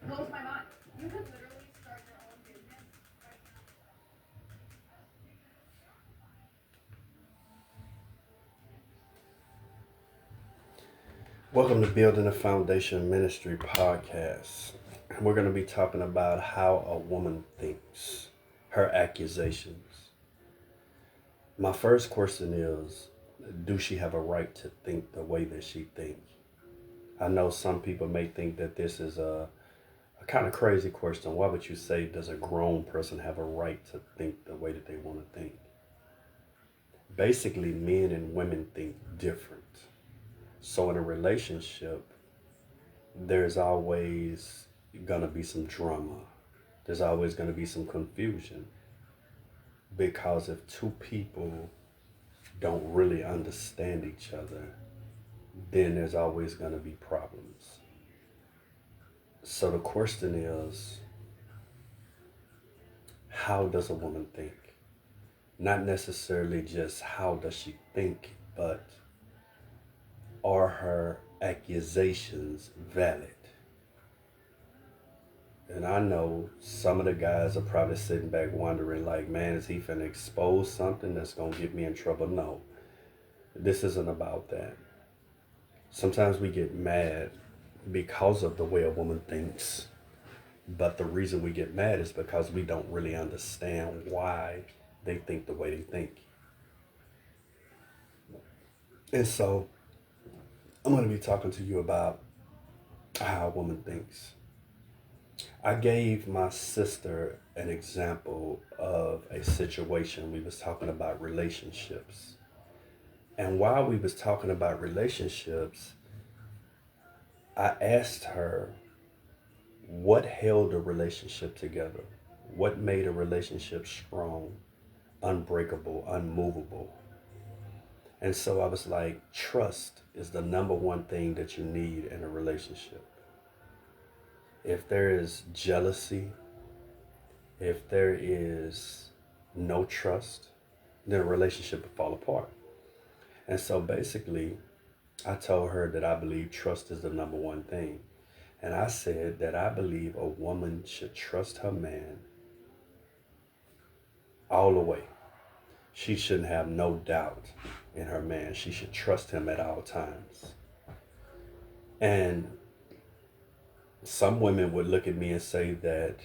Blows my mind. You could literally start your own business right now. Welcome to Building a Foundation Ministry podcast. We're going to be talking about how a woman thinks, her accusations. My first question is, do she have a right to think the way that she thinks? I know some people may think that this is a kind of crazy question. Why would you say, does a grown person have a right to think the way that they want to think? Basically, men and women think different. So in a relationship, there's always going to be some drama. There's always going to be some confusion. Because if two people don't really understand each other, then there's always going to be problems. So the question is, how does a woman think? Not necessarily just how does she think, but are her accusations valid? And I know some of the guys are probably sitting back wondering, like, man, is he finna expose something that's gonna get me in trouble? No, this isn't about that. Sometimes we get mad because of the way a woman thinks, but the reason we get mad is because we don't really understand why they think the way they think. And so I'm gonna be talking to you about how a woman thinks. I gave my sister an example of a situation. We was talking about relationships. And while we was talking about relationships, I asked her what held a relationship together? What made a relationship strong, unbreakable, unmovable? And so I was like, trust is the number one thing that you need in a relationship. If there is jealousy, if there is no trust, then a relationship will fall apart. And so basically, I told her that I believe trust is the number one thing. And I said that I believe a woman should trust her man all the way. She shouldn't have no doubt in her man. She should trust him at all times. And some women would look at me and say that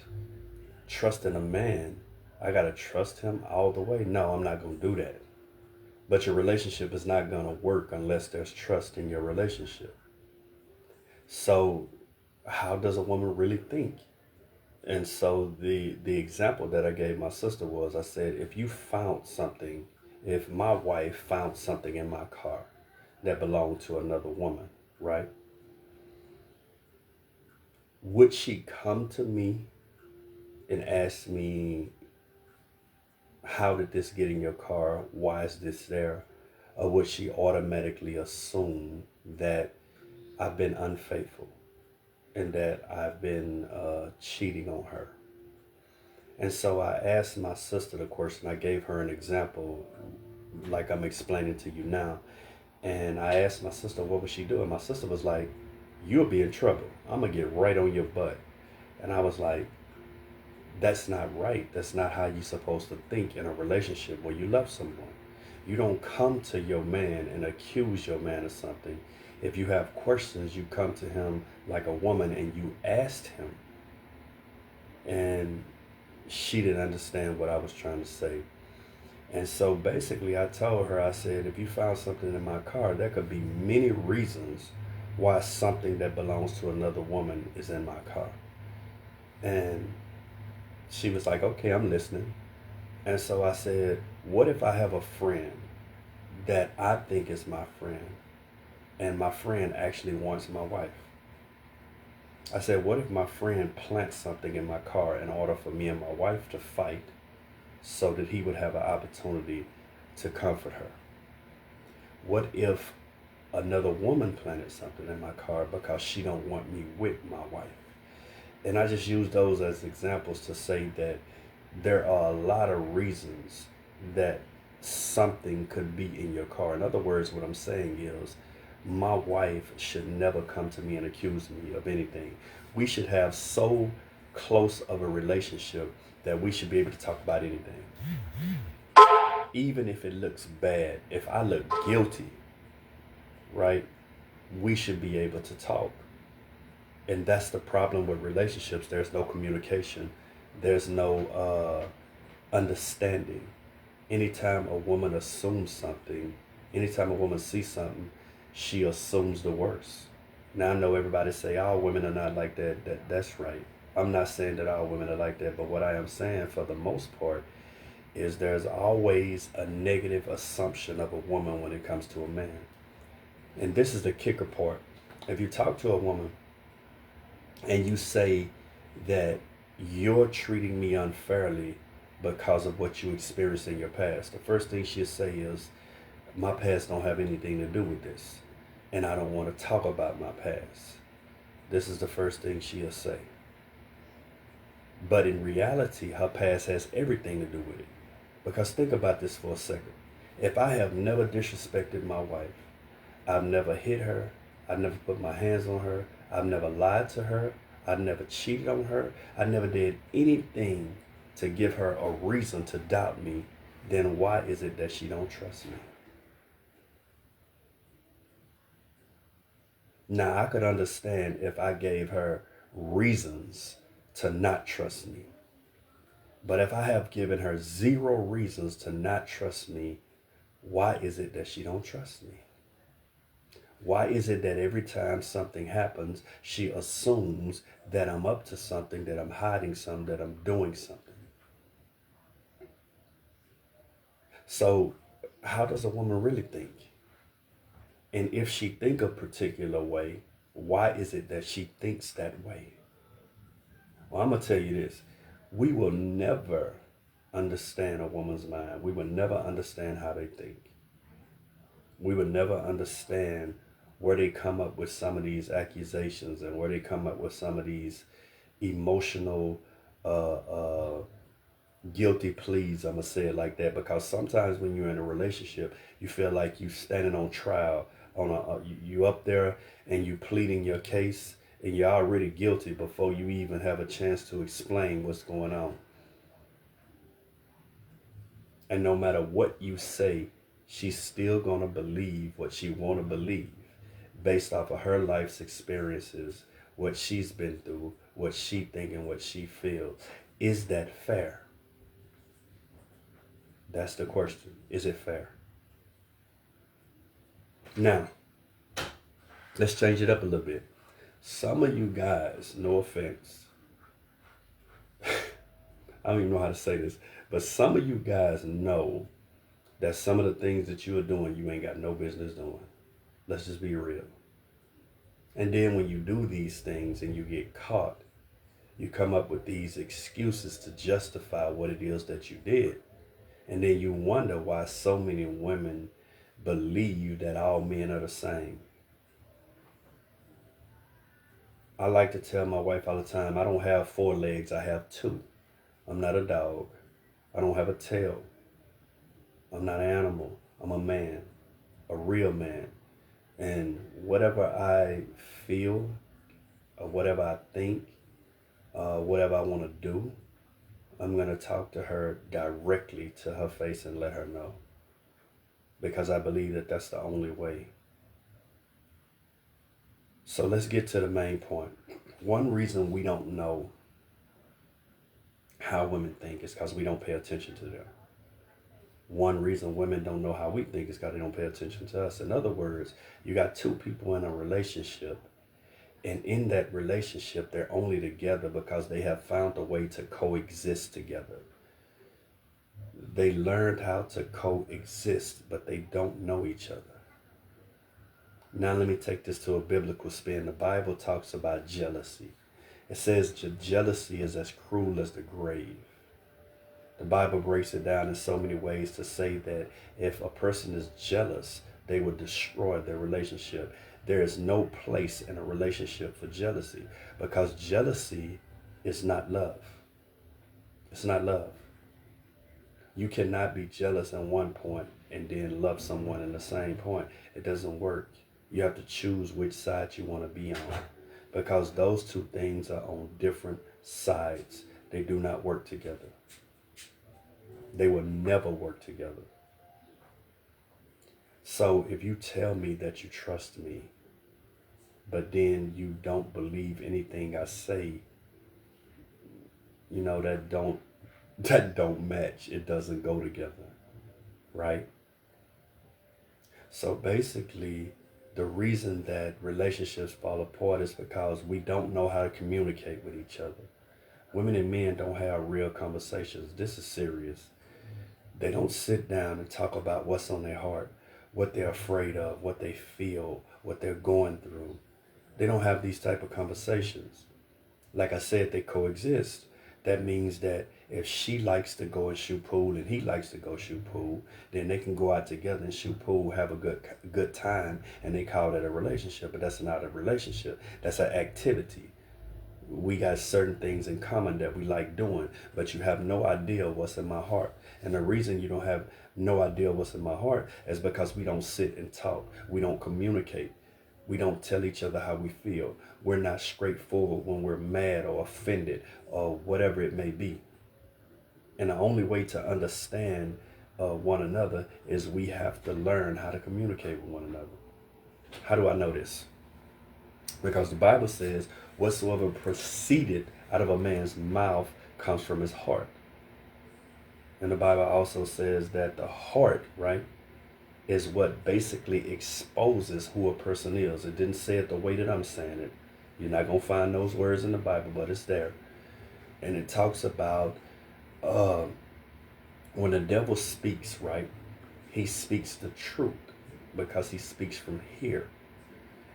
trusting a man, I got to trust him all the way. No, I'm not going to do that. But your relationship is not going to work unless there's trust in your relationship. So, how does a woman really think? And so the example that I gave my sister was, I said, if you found something, if my wife found something in my car that belonged to another woman, right? Would she come to me and ask me, how did this get in your car? Why is this there? Or would she automatically assume that I've been unfaithful and that I've been cheating on her? And so I asked my sister the question. I gave her an example, like I'm explaining to you now. And I asked my sister, what was she doing? My sister was like, you'll be in trouble. I'm going to get right on your butt. And I was like, that's not right. That's not how you're supposed to think in a relationship where you love someone. You don't come to your man and accuse your man of something. If you have questions, you come to him like a woman and you asked him. And she didn't understand what I was trying to say. And so basically, I told her, I said, if you found something in my car, there could be many reasons why something that belongs to another woman is in my car. And she was like, okay, I'm listening. And so I said, what if I have a friend that I think is my friend, and my friend actually wants my wife? I said, what if my friend plants something in my car in order for me and my wife to fight so that he would have an opportunity to comfort her? What if another woman planted something in my car because she don't want me with my wife? And I just use those as examples to say that there are a lot of reasons that something could be in your car. In other words, what I'm saying is, my wife should never come to me and accuse me of anything. We should have so close of a relationship that we should be able to talk about anything. Even if it looks bad, if I look guilty, right, we should be able to talk. And that's the problem with relationships. There's no communication, there's no understanding. Anytime a woman assumes something, anytime a woman sees something, she assumes the worst. Now I know everybody say all women are not like that. That's right. I'm not saying that all women are like that, but what I am saying for the most part is there's always a negative assumption of a woman when it comes to a man. And this is the kicker part. If you talk to a woman and you say that you're treating me unfairly because of what you experienced in your past, the first thing she'll say is, my past don't have anything to do with this, and I don't want to talk about my past. This is the first thing she'll say. But in reality, her past has everything to do with it. Because think about this for a second. If I have never disrespected my wife, I've never hit her, I've never put my hands on her, I've never lied to her, I've never cheated on her, I never did anything to give her a reason to doubt me, then why is it that she don't trust me? Now, I could understand if I gave her reasons to not trust me. But if I have given her zero reasons to not trust me, why is it that she don't trust me? Why is it that every time something happens, she assumes that I'm up to something, that I'm hiding something, that I'm doing something? So how does a woman really think? And if she think a particular way, why is it that she thinks that way? Well, I'm going to tell you this. We will never understand a woman's mind. We will never understand how they think. We will never understand where they come up with some of these accusations and where they come up with some of these emotional guilty pleas. I'm going to say it like that, because sometimes when you're in a relationship, you feel like you're standing on trial. You up there and you pleading your case, and you're already guilty before you even have a chance to explain what's going on. And no matter what you say, she's still going to believe what she want to believe based off of her life's experiences, what she's been through, what she think and what she feels. Is that fair? That's the question. Is it fair? Now, let's change it up a little bit. Some of you guys, no offense, I don't even know how to say this, but some of you guys know that some of the things that you are doing, you ain't got no business doing. Let's just be real. And then when you do these things and you get caught, you come up with these excuses to justify what it is that you did. And then you wonder why so many women believe that all men are the same. I like to tell my wife all the time, I don't have 4 legs, I have 2. I'm not a dog. I don't have a tail. I'm not an animal. I'm a man, a real man. And whatever I feel, or whatever I think, whatever I want to do, I'm going to talk to her directly to her face and let her know. Because I believe that that's the only way. So let's get to the main point. One reason we don't know how women think is because we don't pay attention to them. One reason women don't know how we think is because they don't pay attention to us. In other words, you got 2 people in a relationship, and in that relationship, they're only together because they have found a way to coexist together. They learned how to coexist, but they don't know each other. Now let me take this to a biblical spin. The Bible talks about jealousy. It says jealousy is as cruel as the grave. The Bible breaks it down in so many ways to say that if a person is jealous, they will destroy their relationship. There is no place in a relationship for jealousy, because jealousy is not love. It's not love. You cannot be jealous at one point and then love someone in the same point. It doesn't work. You have to choose which side you want to be on. because those two things are on different sides. They do not work together. They will never work together. So if you tell me that you trust me, but then you don't believe anything I say, that don't match. It doesn't go together, right? So basically, the reason that relationships fall apart is because we don't know how to communicate with each other. Women and men don't have real conversations. This is serious. They don't sit down and talk about what's on their heart, what they're afraid of, what they feel, what they're going through. They don't have these type of conversations. Like I said, they coexist. That means that if she likes to go and shoot pool and he likes to go shoot pool, then they can go out together and shoot pool, have a good time, and they call that a relationship. But that's not a relationship. That's an activity. We got certain things in common that we like doing, but you have no idea what's in my heart. And the reason you don't have no idea what's in my heart is because we don't sit and talk. We don't communicate. We don't tell each other how we feel. We're not straightforward when we're mad or offended or whatever it may be. And the only way to understand one another is we have to learn how to communicate with one another. How do I know this? Because the Bible says, whatsoever proceeded out of a man's mouth comes from his heart. And the Bible also says that the heart, right, is what basically exposes who a person is. It didn't say it the way that I'm saying it. You're not going to find those words in the Bible, but it's there. And it talks about when the devil speaks, right, he speaks the truth because he speaks from here.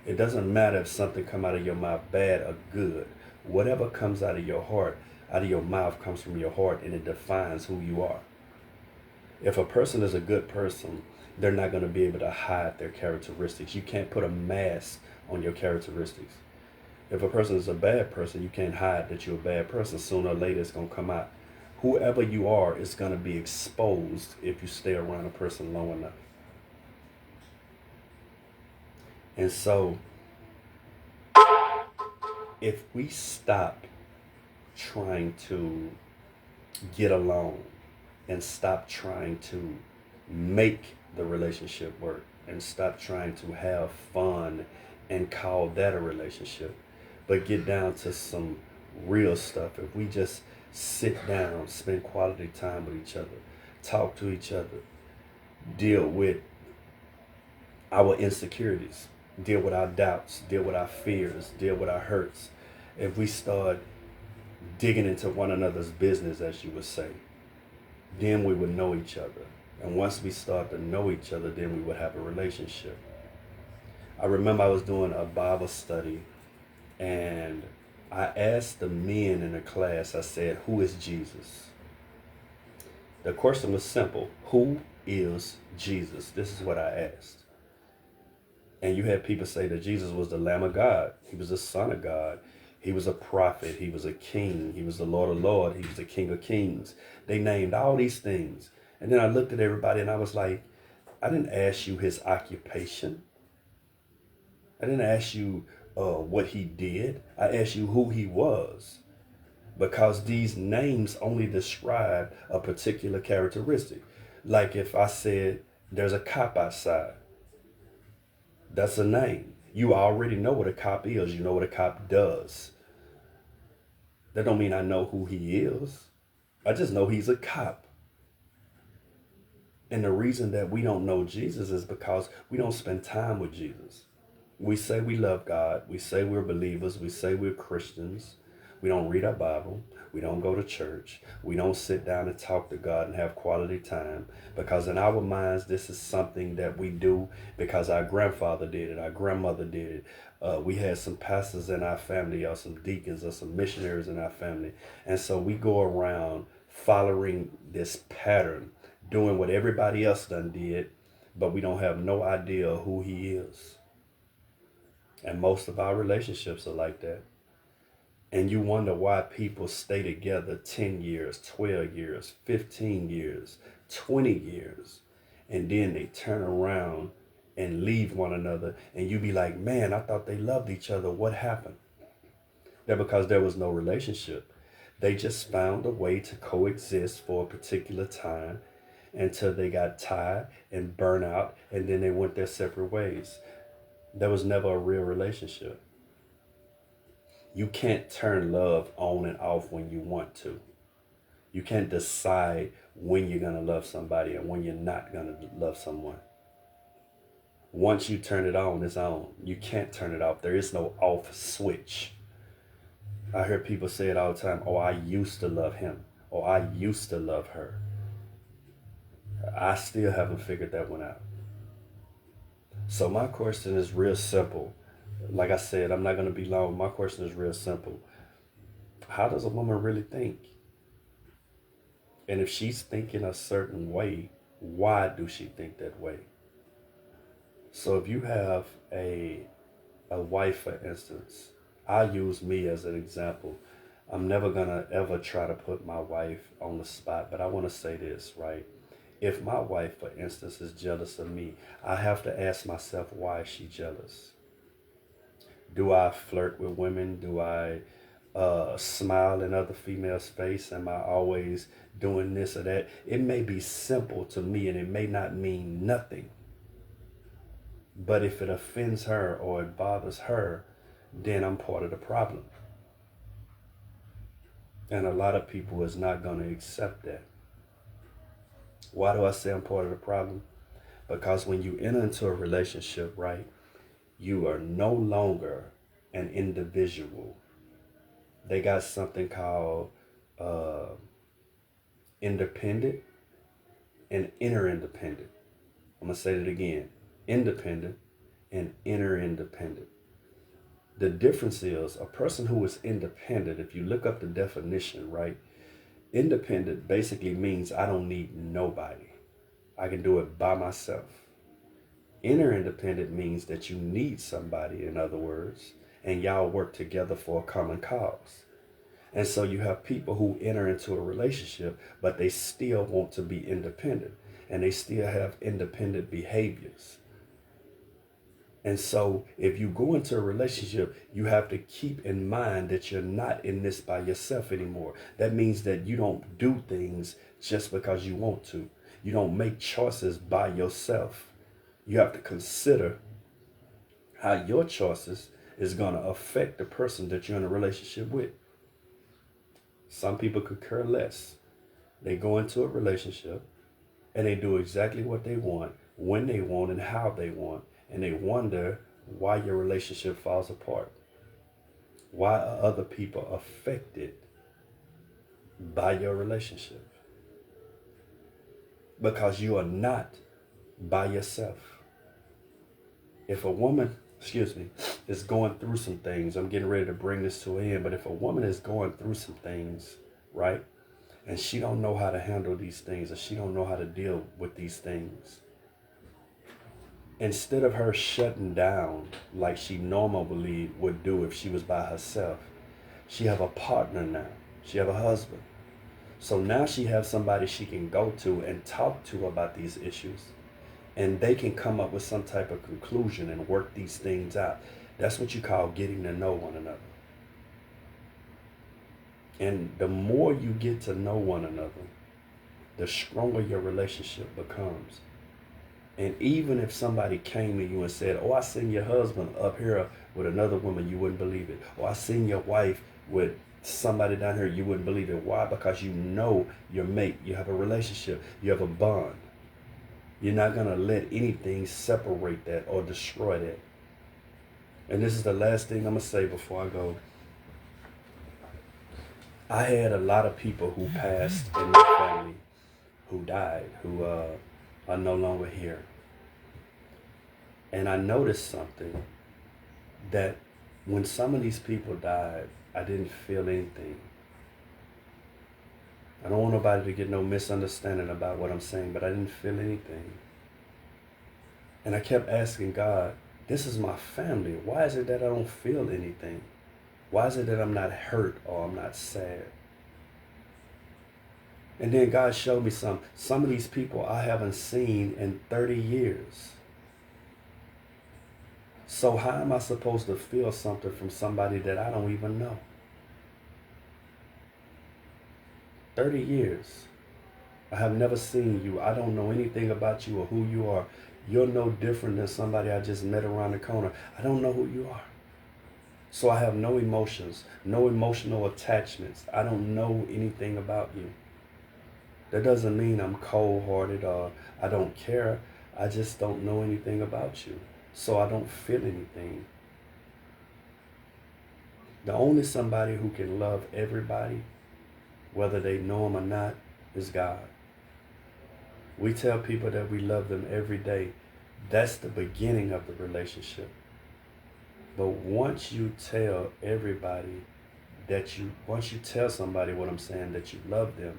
It doesn't matter if something come out of your mouth bad or good. Whatever comes out of your heart, out of your mouth comes from your heart, and it defines who you are. If a person is a good person, they're not going to be able to hide their characteristics. You can't put a mask on your characteristics. If a person is a bad person, you can't hide that you're a bad person. Sooner or later, it's going to come out. Whoever you are is going to be exposed if you stay around a person long enough. And so, if we stop trying to get along and stop trying to make the relationship work and stop trying to have fun and call that a relationship, but get down to some real stuff, if we just sit down, spend quality time with each other, talk to each other, deal with our insecurities, deal with our doubts, deal with our fears, deal with our hurts. If we start digging into one another's business, as you would say, then we would know each other. And once we start to know each other, then we would have a relationship. I remember I was doing a Bible study and I asked the men in the class, I said, who is Jesus? The question was simple. Who is Jesus? This is what I asked. And you had people say that Jesus was the Lamb of God. He was the Son of God. He was a prophet. He was a king. He was the Lord of Lords. He was the King of Kings. They named all these things. And then I looked at everybody and I was like, I didn't ask you his occupation. I didn't ask you what he did. I asked you who he was. Because these names only describe a particular characteristic. Like if I said, there's a cop outside. That's a name. You already know what a cop is. You know what a cop does. That don't mean I know who he is. I just know he's a cop. And the reason that we don't know Jesus is because we don't spend time with Jesus. We say we love God. We say we're believers. We say we're Christians. We don't read our Bible. We don't go to church. We don't sit down and talk to God and have quality time. Because in our minds, this is something that we do because our grandfather did it. Our grandmother did it. We had some pastors in our family or some deacons or some missionaries in our family. And so we go around following this pattern, doing what everybody else done did, but we don't have no idea who he is. And most of our relationships are like that. And you wonder why people stay together 10 years, 12 years, 15 years, 20 years. And then they turn around and leave one another. And you be like, man, I thought they loved each other. What happened? That because there was no relationship. They just found a way to coexist for a particular time until they got tired and burnt out, and then they went their separate ways. There was never a real relationship. You can't turn love on and off when you want to. You can't decide when you're going to love somebody and when you're not going to love someone. Once you turn it on, it's on. You can't turn it off. There is no off switch. I hear people say it all the time. Oh, I used to love him. Or I used to love her. I still haven't figured that one out. So my question is real simple. Like I said, I'm not going to be long. My question is real simple. How does a woman really think? And if she's thinking a certain way, why do she think that way? So if you have a wife, for instance, I use me as an example. I'm never gonna ever try to put my wife on the spot, but I want to say this, right? If my wife, for instance, is jealous of me, I have to ask myself, why is she jealous? Do I flirt with women? Do I smile in other females' face? Am I always doing this or that? It may be simple to me and it may not mean nothing. But if it offends her or it bothers her, then I'm part of the problem. And a lot of people is not going to accept that. Why do I say I'm part of the problem? Because when you enter into a relationship, right, you are no longer an individual. They got something called independent and interdependent. I'm going to say it again. Independent and interdependent. The difference is a person who is independent, if you look up the definition, right? Independent basically means I don't need nobody. I can do it by myself. Interdependent means that you need somebody, in other words, and y'all work together for a common cause. And so you have people who enter into a relationship, but they still want to be independent, and they still have independent behaviors. And so if you go into a relationship, you have to keep in mind that you're not in this by yourself anymore. That means that you don't do things just because you want to. You don't make choices by yourself. You have to consider how your choices is going to affect the person that you're in a relationship with. Some people could care less. They go into a relationship and they do exactly what they want, when they want, and how they want. And they wonder why your relationship falls apart. Why are other people affected by your relationship? Because you are not by yourself. If a woman, is going through some things, I'm getting ready to bring this to an end, but if a woman is going through some things, right, and she don't know how to handle these things, or she don't know how to deal with these things, instead of her shutting down like she normally would do if she was by herself, she have a partner now. She have a husband. So now she has somebody she can go to and talk to about these issues. And they can come up with some type of conclusion and work these things out. That's what you call getting to know one another. And the more you get to know one another, the stronger your relationship becomes. And even if somebody came to you and said, oh, I seen your husband up here with another woman, you wouldn't believe it. Or I seen your wife with somebody down here, you wouldn't believe it. Why? Because you know your mate. You have a relationship. You have a bond. You're not going to let anything separate that or destroy that. And this is the last thing I'm going to say before I go. I had a lot of people who passed in my family who died, who are no longer here. And I noticed something, that when some of these people died, I didn't feel anything. I don't want nobody to get no misunderstanding about what I'm saying, but I didn't feel anything. And I kept asking God, this is my family. Why is it that I don't feel anything? Why is it that I'm not hurt or I'm not sad? And then God showed me some of these people I haven't seen in 30 years. So how am I supposed to feel something from somebody that I don't even know? 30 years. I have never seen you. I don't know anything about you or who you are. You're no different than somebody I just met around the corner. I don't know who you are. So I have no emotions, no emotional attachments. I don't know anything about you. That doesn't mean I'm cold hearted or I don't care. I just don't know anything about you. So I don't feel anything. The only somebody who can love everybody, whether they know him or not, is God. We tell people that we love them every day. That's the beginning of the relationship. But once you tell everybody once you tell somebody what I'm saying, that you love them,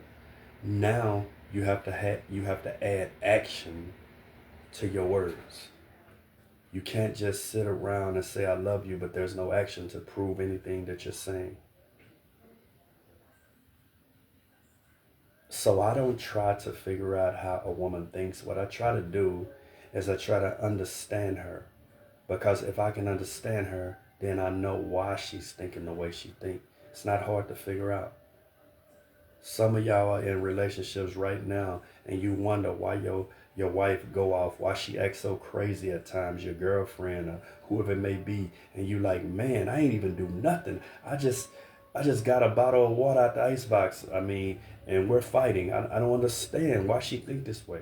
now you have to add action to your words. You can't just sit around and say I love you, but there's no action to prove anything that you're saying. So I don't try to figure out how a woman thinks. What I try to do is I try to understand her. Because if I can understand her, then I know why she's thinking the way she thinks. It's not hard to figure out. Some of y'all are in relationships right now and you wonder why your wife go off, why she acts so crazy at times, your girlfriend or whoever it may be, and you like, man, I ain't even do nothing. I just got a bottle of water out the icebox. I mean, and we're fighting. I don't understand why she think this way.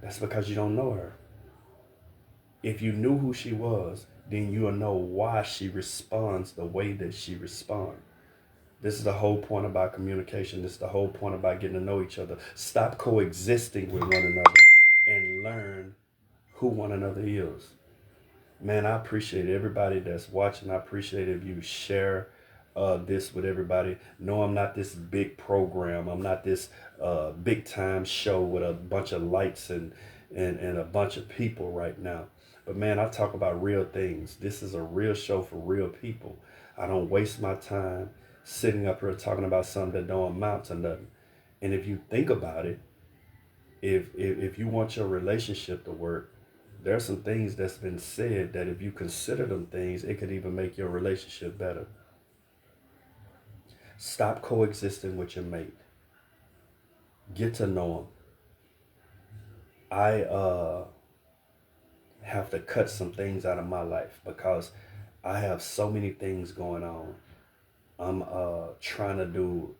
That's because you don't know her. If you knew who she was, then you'll know why she responds the way that she responds. This is the whole point about communication. This is the whole point about getting to know each other. Stop coexisting with one another and learn who one another is. Man, I appreciate everybody that's watching. I appreciate if you share this with everybody. No, I'm not this big program. I'm not this big time show with a bunch of lights and a bunch of people right now. But man, I talk about real things. This is a real show for real people. I don't waste my time sitting up here talking about something that don't amount to nothing. And if you think about it, if you want your relationship to work, there are some things that's been said that if you consider them things, it could even make your relationship better. Stop coexisting with your mate. Get to know them. I have to cut some things out of my life because I have so many things going on. I'm trying to do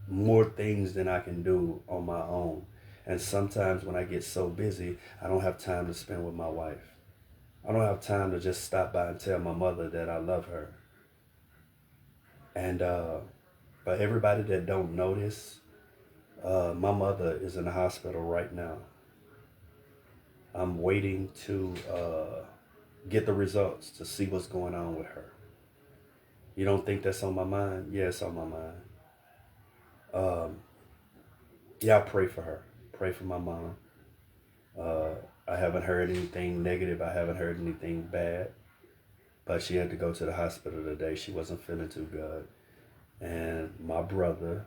more things than I can do on my own. And sometimes when I get so busy, I don't have time to spend with my wife. I don't have time to just stop by and tell my mother that I love her. And for everybody that don't know this, my mother is in the hospital right now. I'm waiting to get the results to see what's going on with her. You don't think that's on my mind? Yeah, it's on my mind. Y'all pray for her. Pray for my mom. I haven't heard anything negative. I haven't heard anything bad. But she had to go to the hospital today. She wasn't feeling too good. And my brother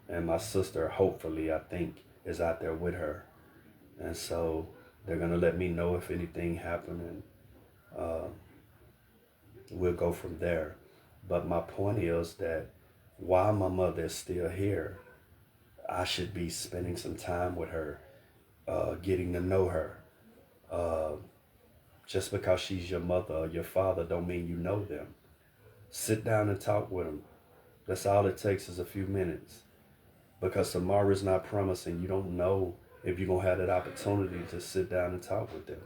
and my sister, hopefully, I think, is out there with her. And so they're going to let me know if anything happened. And we'll go from there. But my point is that while my mother is still here, I should be spending some time with her, getting to know her. Just because she's your mother or your father don't mean you know them. Sit down and talk with them. That's all it takes is a few minutes. Because tomorrow is not promising. You don't know if you're going to have that opportunity to sit down and talk with them.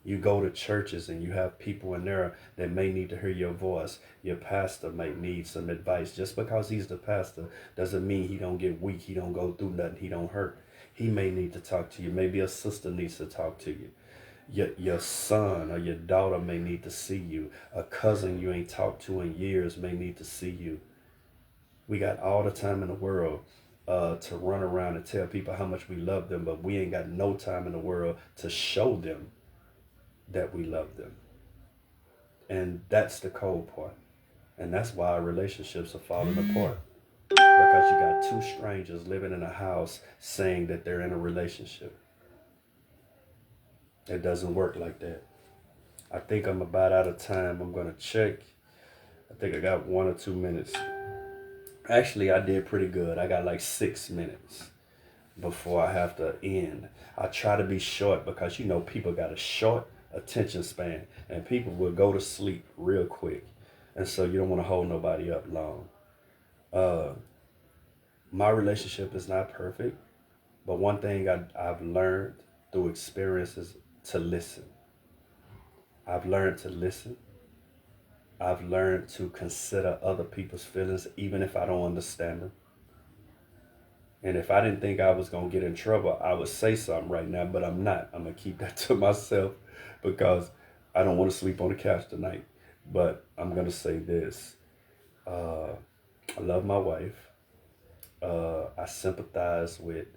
You go to churches and you have people in there that may need to hear your voice. Your pastor may need some advice. Just because he's the pastor doesn't mean he don't get weak. He don't go through nothing. He don't hurt. He may need to talk to you. Maybe a sister needs to talk to you. Your son or your daughter may need to see you. A cousin you ain't talked to in years may need to see you. We got all the time in the world to run around and tell people how much we love them, but we ain't got no time in the world to show them that we love them. And that's the cold part. And that's why relationships are falling apart. Because you got two strangers living in a house saying that they're in a relationship. It doesn't work like that. I think I'm about out of time. I'm going to check. I think I got 1 or 2 minutes. Actually, I did pretty good. I got like 6 minutes before I have to end. I try to be short because you know people got a short attention span and people will go to sleep real quick. And so you don't want to hold nobody up long. Uh, my relationship is not perfect, but one thing I've learned through experience is to listen. I've learned to listen. I've learned to consider other people's feelings, even if I don't understand them. And if I didn't think I was going to get in trouble, I would say something right now, but I'm not. I'm going to keep that to myself because I don't want to sleep on the couch tonight. But I'm going to say this. Uh, I love my wife. I sympathize with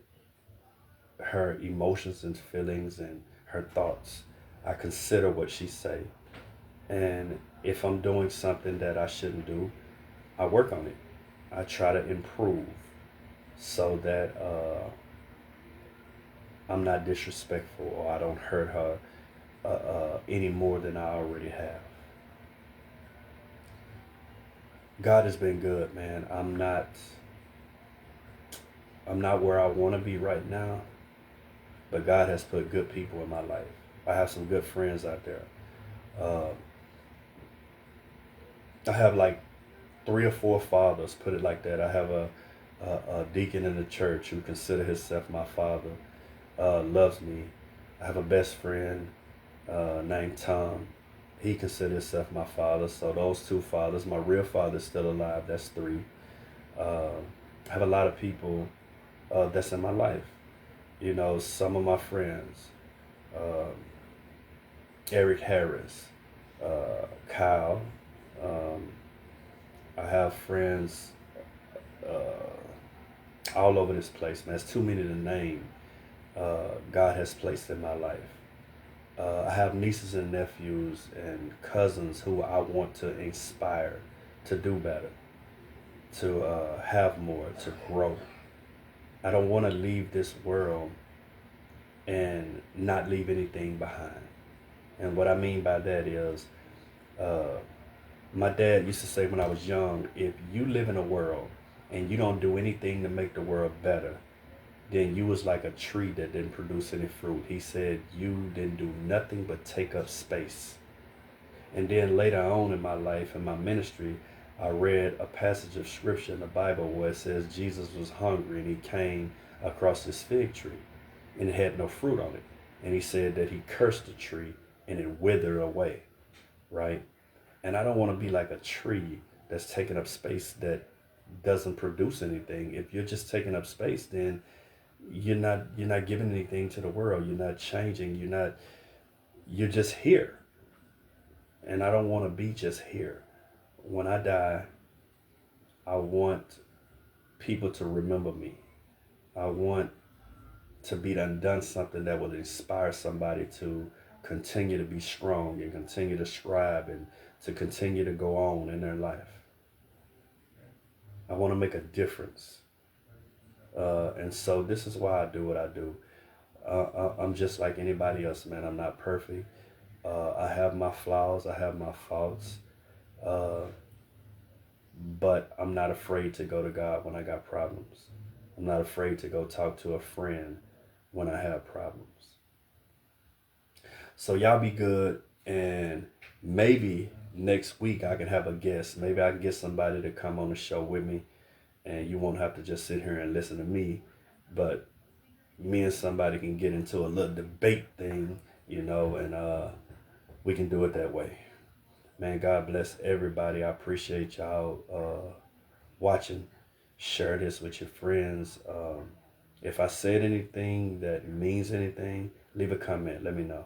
her emotions and feelings and her thoughts. I consider what she say. And if I'm doing something that I shouldn't do, I work on it. I try to improve so that I'm not disrespectful or I don't hurt her any more than I already have. God has been good, man. I'm not where I want to be right now, but God has put good people in my life. I have some good friends out there. Uh, I have like 3 or 4 fathers, put it like that. I have a deacon in the church who consider himself my father, loves me. I have a best friend named Tom. He considers himself my father. So those 2 fathers, my real father's still alive. That's 3. Uh, I have a lot of people that's in my life. You know, some of my friends, uh, Eric Harris, Kyle. Um, I have friends all over this place, man. It's too many to name. God has placed in my life. I have nieces and nephews and cousins who I want to inspire to do better, to have more, to grow. I don't want to leave this world and not leave anything behind. And what I mean by that is, uh, my dad used to say when I was young, if you live in a world and you don't do anything to make the world better, then you was like a tree that didn't produce any fruit. He said you didn't do nothing but take up space. And then later on in my life and my ministry, I read a passage of scripture in the Bible where it says Jesus was hungry and he came across this fig tree and it had no fruit on it. And he said that he cursed the tree and it withered away, right? And I don't want to be like a tree that's taking up space that doesn't produce anything. If you're just taking up space, then you're not giving anything to the world. You're not changing. You're just here. And I don't want to be just here. When I die, I want people to remember me. I want to be done something that will inspire somebody to continue to be strong and continue to strive and to continue to go on in their life. I want to make a difference. And so this is why I do what I do. I'm just like anybody else, man. I'm not perfect. I have my flaws. I have my faults. Uh, but I'm not afraid to go to God when I got problems. I'm not afraid to go talk to a friend when I have problems. So y'all be good, and maybe next week I can have a guest. Maybe I can get somebody to come on the show with me, and you won't have to just sit here and listen to me, but me and somebody can get into a little debate thing, and we can do it that way. Man, God bless everybody. I appreciate y'all watching. Share this with your friends. If I said anything that means anything, leave a comment. Let me know.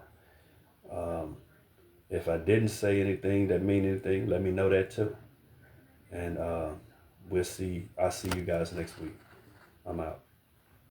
Um, if I didn't say anything that mean anything, let me know that too. And we'll see. I'll see you guys next week. I'm out.